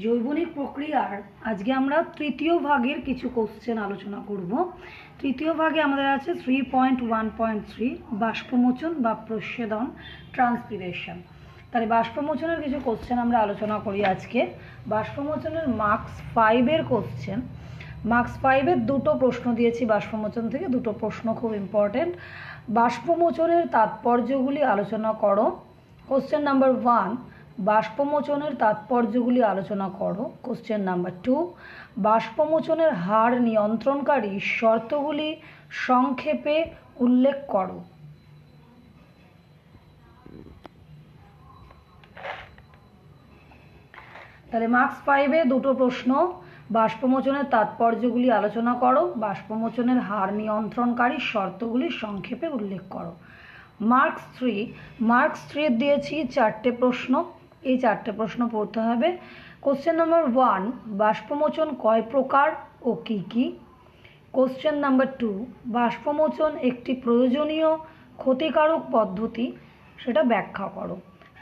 জৈবনিক প্রক্রিয়ার আজকে আমরা তৃতীয় ভাগের কিছু কোশ্চেন আলোচনা করব। তৃতীয় ভাগে আমাদের আছে 3.1.3 বাষ্পমোচন বা প্রস্বেদন, ট্রান্সপিরেশন। তাহলে বাষ্পমোচনের কিছু কোশ্চেন আমরা আলোচনা করি আজকে। বাষ্পমোচনের মার্কস 5-এর কোশ্চেন, মার্কস 5-এর দুটো প্রশ্ন দিয়েছি বাষ্পমোচন থেকে, দুটো প্রশ্ন খুব ইম্পর্টেন্ট। বাষ্পমোচনের তাৎপর্যগুলি আলোচনা করো। কোশ্চেন নাম্বার 1, বাষ্পমোচনের তাৎপর্যগুলি আলোচনা করো। কোশ্চেন নাম্বার 2, বাষ্পমোচনের হার নিয়ন্ত্রণকারী শর্তগুলি সংক্ষেপে উল্লেখ করো। তাহলে মার্কস 5-এ দুটো প্রশ্ন, বাষ্পমোচনের তাৎপর্যগুলি আলোচনা করো, বাষ্পমোচনের হার নিয়ন্ত্রণকারী শর্তগুলি সংক্ষেপে উল্লেখ করো। মার্কস 3 দিয়েছি 4টে প্রশ্ন, এই 4টে প্রশ্ন পড়তে হবে। কোশ্চেন নাম্বার 1, বাষ্পমোচন কয় প্রকার ও কী কী? কোশ্চেন নাম্বার 2, বাষ্পমোচন একটি প্রয়োজনীয় ক্ষতিকারক পদ্ধতি, সেটা ব্যাখ্যা করো।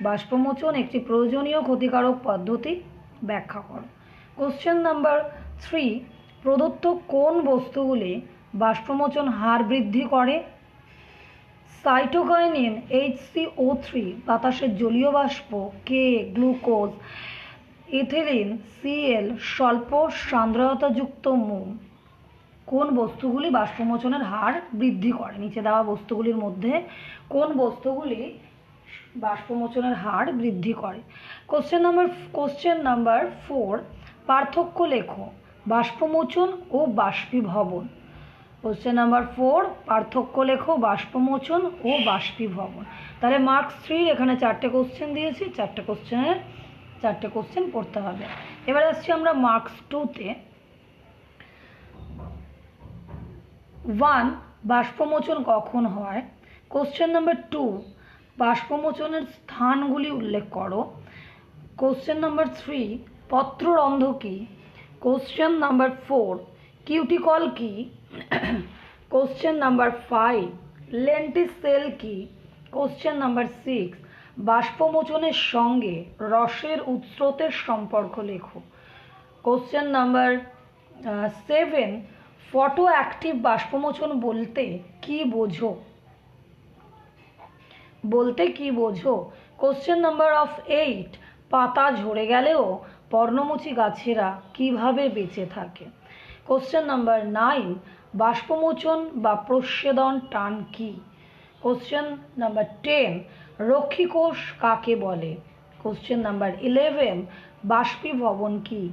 বাষ্পমোচন একটি প্রয়োজনীয় ক্ষতিকারক পদ্ধতি, ব্যাখ্যা করো। কোশ্চেন নাম্বার 3, প্রদত্ত কোন বস্তুগুলি বাষ্পমোচন হার বৃদ্ধি করে? সাইটোকাইনিন, HCO3 বাতাসের জলীয় বাষ্প, কে গ্লুকোজ, ইথিলিন, Cl স্বল্প সান্দ্রতাযুক্ত মোম। কোন বস্তুগুলি বাষ্পমোচনের হার বৃদ্ধি করে? নিচে দেওয়া বস্তুগুলির মধ্যে কোন বস্তুগুলি বাষ্পমোচনের হার বৃদ্ধি করে? কোশ্চেন নাম্বার 4, পার্থক্য লেখো বাষ্পমোচন ও বাষ্পীভবন। কোশ্চেন নাম্বার 4, পার্থক্য লেখো বাষ্পমোচন ও বাষ্পীভবন। তাহলে মার্কস 3 এখানে 4টে কোশ্চেন দিয়েছি, 4টে কোশ্চেন পড়তে হবে। এবার আসছি আমরা মার্কস 2-তে। 1, বাষ্পমোচন কখন হয়? কোশ্চেন নাম্বার 2, বাষ্পমোচনের স্থানগুলি উল্লেখ করো। কোশ্চেন নাম্বার 3, পত্ররন্ধ্র কী? কোশ্চেন নাম্বার 4, কিউটিকল কী? কোশ্চেন নাম্বার 5, লেন্টিসেল কী? কোশ্চেন নাম্বার 6, বাষ্পমোচনের সঙ্গে রসের উৎস্রোতের সম্পর্ক লেখো। কোশ্চেন নাম্বার 7, ফটো অ্যাক্টিভ বাষ্পমোচন বলতে কি বোঝো? কোশ্চেন নাম্বার 8, পাতা ঝরে গেলেও পর্ণমোচী গাছেরা কিভাবে বেঁচে থাকে? কোশ্চেন নাম্বার 9, বাষ্পমোচন বা প্রস্বেদন টান কি? কোশ্চেন নাম্বার 10, রক্ষীকোষ কাকে বলে? কোশ্চেন নাম্বার 11, বাষ্পীভবন কি?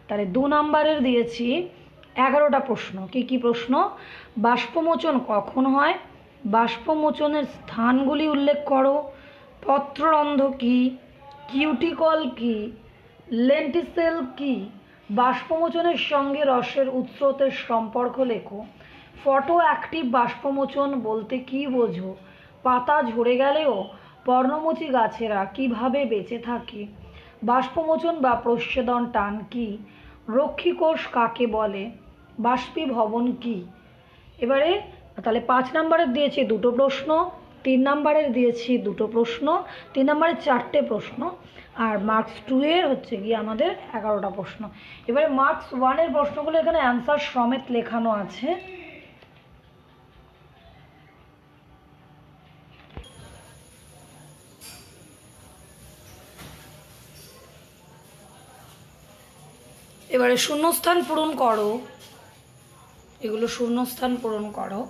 তাহলে 2 নম্বরের দিয়েছি 11টা প্রশ্ন। কি প্রশ্ন? বাষ্পমোচন কখন হয়, বাষ্পমোচনের স্থানগুলি উল্লেখ করো, পত্ররন্ধ্র কি, কিউটিকল কি, লেন্টিসেল কি, বাষ্পমোচনের সঙ্গে রসের উৎস্রোতের সম্পর্ক লেখো, ফটো অ্যাক্টিভ বাষ্পমোচন বলতে কি বোঝো, পাতা ঝরে গেলেও পর্ণমোচী গাছেরা কিভাবে বেঁচে থাকে, বাষ্পমোচন বা প্রস্বেদন টান কি, রক্ষীকোষ কাকে বলে, বাষ্পীভবন কি? এবারে তাহলে 5 নম্বরের দিয়েছি 2টো প্রশ্ন, 3 নম্বরের দিয়েছি 2টো প্রশ্ন, 3 নম্বরের 4টে প্রশ্ন, আর মার্কস 2-এর হচ্ছে গিয়ে আমাদের 11টা প্রশ্ন। এবারে মার্কস 1-এর প্রশ্নগুলো এখানে অ্যান্সার সমেত লেখানো আছে। এবারে শূন্যস্থান পূরণ করো, এগুলো শূন্যস্থান পূরণ করো।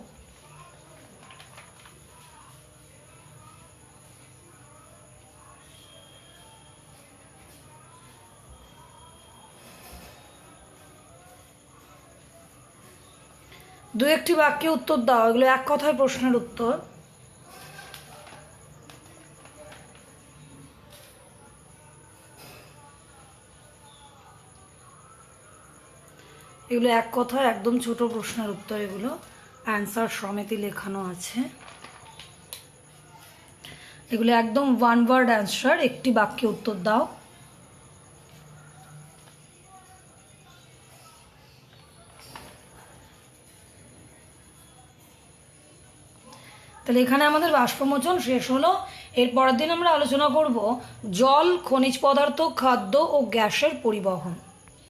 দু একটি বাক্যে উত্তর দাও, এগুলো এক কথায় প্রশ্নের উত্তর। এগুলো এক কথায় একদম ছোট প্রশ্নের উত্তর, এগুলো অ্যান্সার সমেতই লেখানো আছে। এগুলো একদম 1 ওয়ার্ড অ্যান্সার, একটি বাক্যে উত্তর দাও। তাহলে এখানে আমাদের বাষ্পমোচন শেষ হলো। এর পরের দিন আমরা আলোচনা করব জল, খনিজ পদার্থ, খাদ্য ও গ্যাসের পরিবহন।